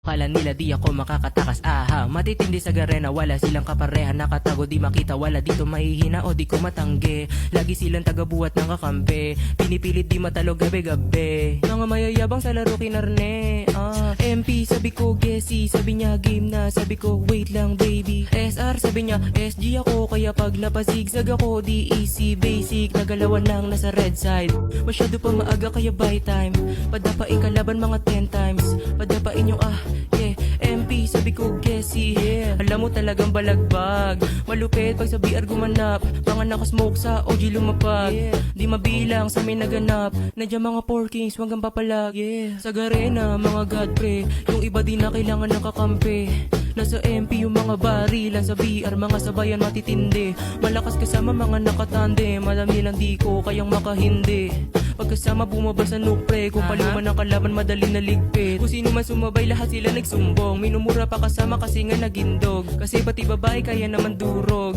Kala nila di ako makakatakas, aha. Matitindi sa garena, wala silang kapareha. Nakatago di makita, wala dito mahihina o di ko matanggi. Lagi silang tagabuhat ng kakampi, pinipilit di matalo gabi-gabi. Mga mayayabang sa laro kinarne, MP sabi ko Gessi, sabi niya game na, sabi ko wait lang baby. SR sabi niya SG ako, kaya pag napazigzag ako di easy basic. Nagalawan lang nasa red side, masyado pa maaga kaya buy time. Padapain kalaban mga 10 times, padapain yung yeah. MP sabi ko Gessi, yeah. Alam mo talagang balagbag, malupit pag sa BR gumanap. Mga nakasmoke sa OG lumapag, yeah. Di mabilang sa may naganap, nandiyan mga porkings hanggang papalag, yeah. Sa garena mga god pre, yung iba di na kailangan ng kakampi. Nasa MP yung mga barilan, sa BR mga sabayan matitindi. Malakas kasama mga nakatande, madami lang di ko kayang makahindi. Pagkasama bumaba sa nukpre, kung paluman ang kalaban madali naligpit. Kung sino man sumabay lahat sila nagsumbong, minumura pa kasama kasi nga nagindog. Kasi pati babae kaya naman durog.